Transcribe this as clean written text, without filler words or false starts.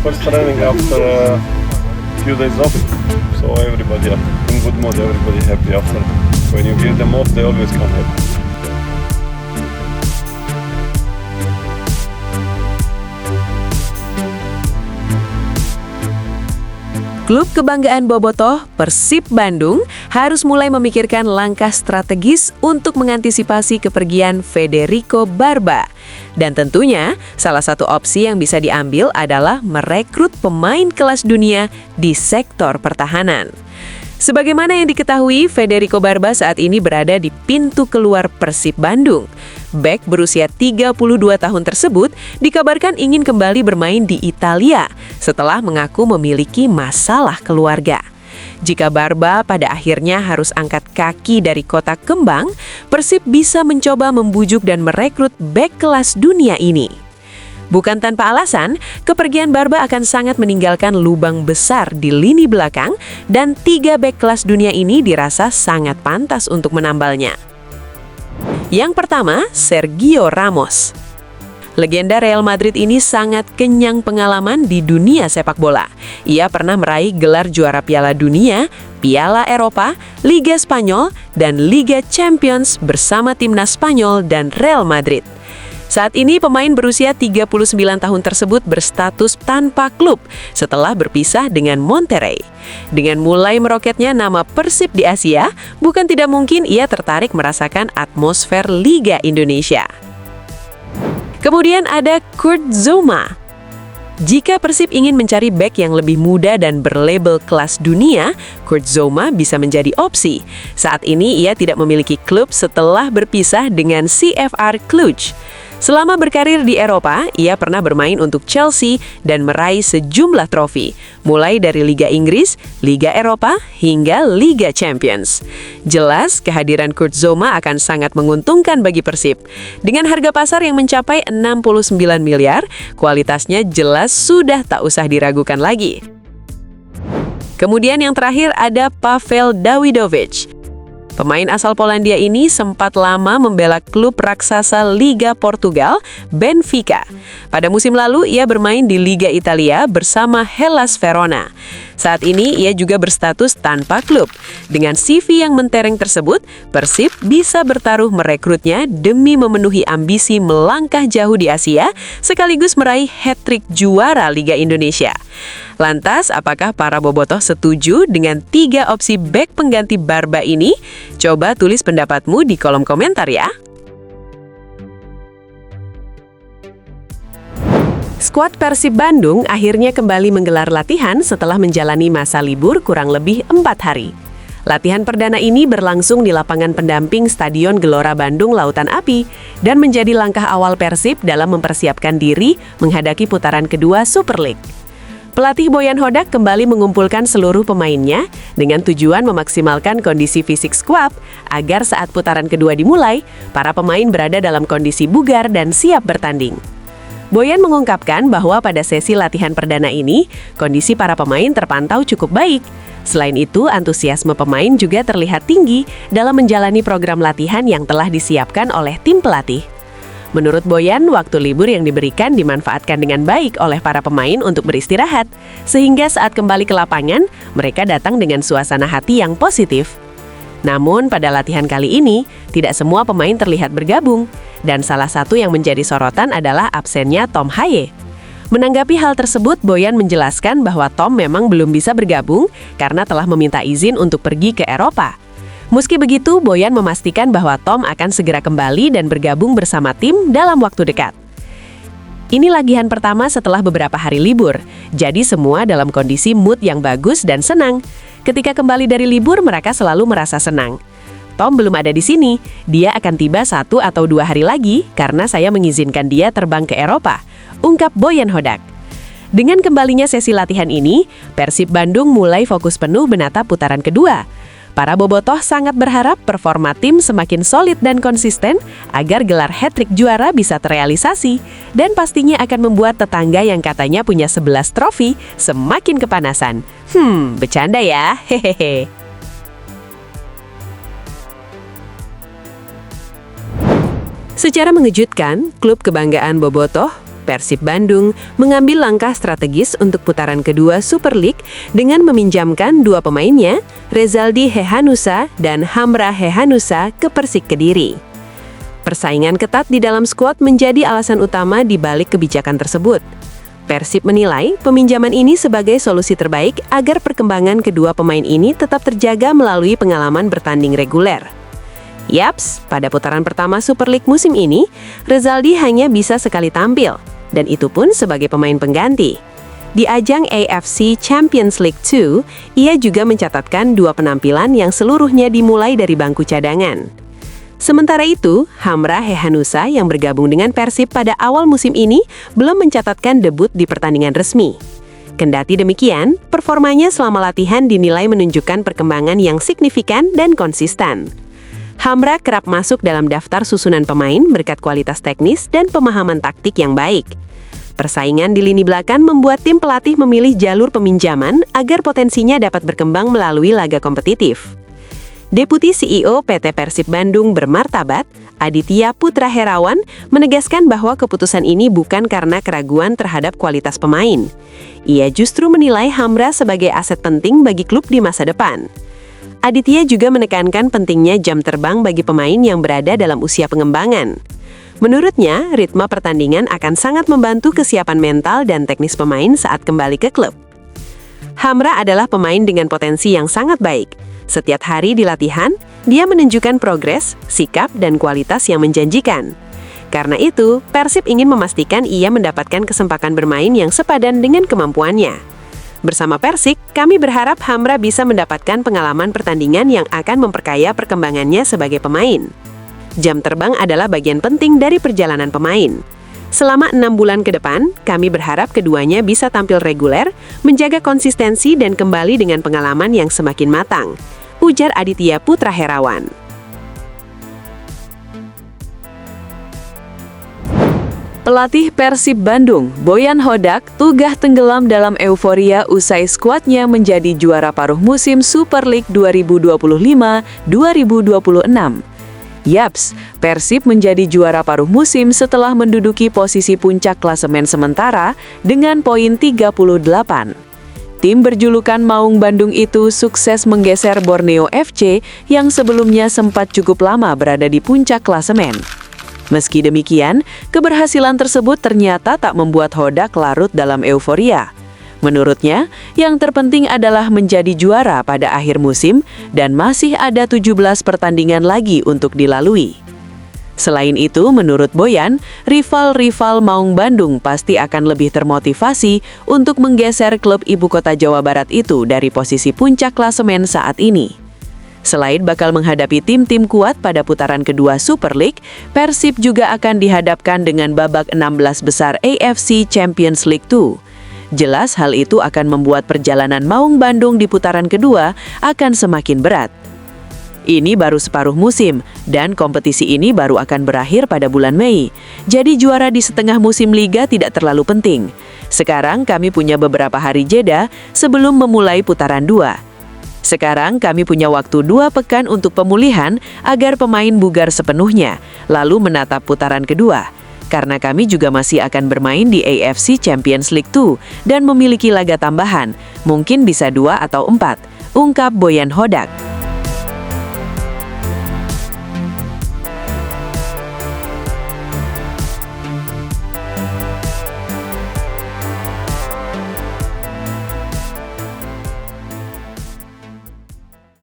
first training after a few days off. So everybody are in good mood, everybody happy after. When you give them off, they always come happy. Klub kebanggaan Bobotoh, Persib Bandung, harus mulai memikirkan langkah strategis untuk mengantisipasi kepergian Federico Barba. Dan tentunya, salah satu opsi yang bisa diambil adalah merekrut pemain kelas dunia di sektor pertahanan. Sebagaimana yang diketahui, Federico Barba saat ini berada di pintu keluar Persib Bandung. Bek berusia 32 tahun tersebut dikabarkan ingin kembali bermain di Italia setelah mengaku memiliki masalah keluarga. Jika Barba pada akhirnya harus angkat kaki dari kota kembang, Persib bisa mencoba membujuk dan merekrut bek kelas dunia ini. Bukan tanpa alasan, kepergian Barba akan sangat meninggalkan lubang besar di lini belakang dan 3 bek kelas dunia ini dirasa sangat pantas untuk menambalnya. Yang pertama, Sergio Ramos. Legenda Real Madrid ini sangat kenyang pengalaman di dunia sepak bola. Ia pernah meraih gelar juara Piala Dunia, Piala Eropa, Liga Spanyol, dan Liga Champions bersama timnas Spanyol dan Real Madrid. Saat ini pemain berusia 39 tahun tersebut berstatus tanpa klub setelah berpisah dengan Monterrey. Dengan mulai meroketnya nama Persib di Asia, bukan tidak mungkin ia tertarik merasakan atmosfer Liga Indonesia. Kemudian ada Kurt Zouma. Jika Persib ingin mencari bek yang lebih muda dan berlabel kelas dunia, Kurt Zouma bisa menjadi opsi. Saat ini ia tidak memiliki klub setelah berpisah dengan CFR Cluj. Selama berkarir di Eropa, ia pernah bermain untuk Chelsea dan meraih sejumlah trofi, mulai dari Liga Inggris, Liga Eropa, hingga Liga Champions. Jelas, kehadiran Kurt Zouma akan sangat menguntungkan bagi Persib. Dengan harga pasar yang mencapai 69 miliar, kualitasnya jelas sudah tak usah diragukan lagi. Kemudian yang terakhir ada Pavel Dawidovic. Pemain asal Polandia ini sempat lama membela klub raksasa Liga Portugal, Benfica. Pada musim lalu, ia bermain di Liga Italia bersama Hellas Verona. Saat ini, ia juga berstatus tanpa klub. Dengan CV yang mentereng tersebut, Persib bisa bertaruh merekrutnya demi memenuhi ambisi melangkah jauh di Asia, sekaligus meraih hat-trick juara Liga Indonesia. Lantas, apakah para bobotoh setuju dengan 3 opsi bek pengganti Barba ini? Coba tulis pendapatmu di kolom komentar ya. Skuad Persib Bandung akhirnya kembali menggelar latihan setelah menjalani masa libur kurang lebih 4 hari. Latihan perdana ini berlangsung di lapangan pendamping Stadion Gelora Bandung Lautan Api dan menjadi langkah awal Persib dalam mempersiapkan diri menghadapi putaran kedua Super League. Pelatih Boyan Hodak kembali mengumpulkan seluruh pemainnya dengan tujuan memaksimalkan kondisi fisik skuad agar saat putaran kedua dimulai, para pemain berada dalam kondisi bugar dan siap bertanding. Boyan mengungkapkan bahwa pada sesi latihan perdana ini, kondisi para pemain terpantau cukup baik. Selain itu, antusiasme pemain juga terlihat tinggi dalam menjalani program latihan yang telah disiapkan oleh tim pelatih. Menurut Boyan, waktu libur yang diberikan dimanfaatkan dengan baik oleh para pemain untuk beristirahat, sehingga saat kembali ke lapangan, mereka datang dengan suasana hati yang positif. Namun, pada latihan kali ini, tidak semua pemain terlihat bergabung, dan salah satu yang menjadi sorotan adalah absennya Tom Haye. Menanggapi hal tersebut, Boyan menjelaskan bahwa Tom memang belum bisa bergabung karena telah meminta izin untuk pergi ke Eropa. Meski begitu, Boyan memastikan bahwa Tom akan segera kembali dan bergabung bersama tim dalam waktu dekat. Ini lagihan pertama setelah beberapa hari libur, jadi semua dalam kondisi mood yang bagus dan senang. Ketika kembali dari libur, mereka selalu merasa senang. Tom belum ada di sini, dia akan tiba 1 atau 2 hari lagi karena saya mengizinkan dia terbang ke Eropa, ungkap Boyan Hodak. Dengan kembalinya sesi latihan ini, Persib Bandung mulai fokus penuh menatap putaran kedua. Para bobotoh sangat berharap performa tim semakin solid dan konsisten agar gelar hat-trick juara bisa terrealisasi dan pastinya akan membuat tetangga yang katanya punya 11 trofi semakin kepanasan. Bercanda ya, hehehe. Secara mengejutkan, klub kebanggaan bobotoh, Persib Bandung mengambil langkah strategis untuk putaran kedua Super League dengan meminjamkan dua pemainnya, Rezaldi Hehanussa dan Hamra Hehanussa, ke Persik Kediri. Persaingan ketat di dalam skuad menjadi alasan utama di balik kebijakan tersebut. Persib menilai peminjaman ini sebagai solusi terbaik agar perkembangan kedua pemain ini tetap terjaga melalui pengalaman bertanding reguler. Yaps, pada putaran pertama Super League musim ini, Rezaldi hanya bisa sekali tampil, dan itu pun sebagai pemain pengganti. Di ajang AFC Champions League 2, ia juga mencatatkan dua penampilan yang seluruhnya dimulai dari bangku cadangan. Sementara itu, Hamra Hehanussa yang bergabung dengan Persib pada awal musim ini belum mencatatkan debut di pertandingan resmi. Kendati demikian, performanya selama latihan dinilai menunjukkan perkembangan yang signifikan dan konsisten. Hamra kerap masuk dalam daftar susunan pemain berkat kualitas teknis dan pemahaman taktik yang baik. Persaingan di lini belakang membuat tim pelatih memilih jalur peminjaman agar potensinya dapat berkembang melalui laga kompetitif. Deputi CEO PT Persib Bandung bermartabat, Aditya Putra Herawan, menegaskan bahwa keputusan ini bukan karena keraguan terhadap kualitas pemain. Ia justru menilai Hamra sebagai aset penting bagi klub di masa depan. Aditya juga menekankan pentingnya jam terbang bagi pemain yang berada dalam usia pengembangan. Menurutnya, ritme pertandingan akan sangat membantu kesiapan mental dan teknis pemain saat kembali ke klub. Hamra adalah pemain dengan potensi yang sangat baik. Setiap hari di latihan, dia menunjukkan progres, sikap, dan kualitas yang menjanjikan. Karena itu, Persib ingin memastikan ia mendapatkan kesempatan bermain yang sepadan dengan kemampuannya. Bersama Persik, kami berharap Hamra bisa mendapatkan pengalaman pertandingan yang akan memperkaya perkembangannya sebagai pemain. Jam terbang adalah bagian penting dari perjalanan pemain. Selama 6 bulan ke depan, kami berharap keduanya bisa tampil reguler, menjaga konsistensi dan kembali dengan pengalaman yang semakin matang, ujar Aditya Putra Herawan. Pelatih Persib Bandung, Boyan Hodak, tugah tenggelam dalam euforia usai skuadnya menjadi juara paruh musim Super League 2025-2026. Yaps, Persib menjadi juara paruh musim setelah menduduki posisi puncak klasemen sementara dengan poin 38. Tim berjulukan Maung Bandung itu sukses menggeser Borneo FC yang sebelumnya sempat cukup lama berada di puncak klasemen. Meski demikian, keberhasilan tersebut ternyata tak membuat Hodak larut dalam euforia. Menurutnya, yang terpenting adalah menjadi juara pada akhir musim dan masih ada 17 pertandingan lagi untuk dilalui. Selain itu, menurut Boyan, rival-rival Maung Bandung pasti akan lebih termotivasi untuk menggeser klub ibu kota Jawa Barat itu dari posisi puncak klasemen saat ini. Selain bakal menghadapi tim-tim kuat pada putaran kedua Super League, Persib juga akan dihadapkan dengan babak 16 besar AFC Champions League 2. Jelas hal itu akan membuat perjalanan Maung Bandung di putaran kedua akan semakin berat. Ini baru separuh musim, dan kompetisi ini baru akan berakhir pada bulan Mei. Jadi juara di setengah musim liga tidak terlalu penting. Sekarang kami punya beberapa hari jeda sebelum memulai putaran 2. Sekarang kami punya waktu 2 pekan untuk pemulihan agar pemain bugar sepenuhnya, lalu menatap putaran kedua. Karena kami juga masih akan bermain di AFC Champions League 2 dan memiliki laga tambahan, mungkin bisa 2 atau 4, ungkap Boyan Hodak.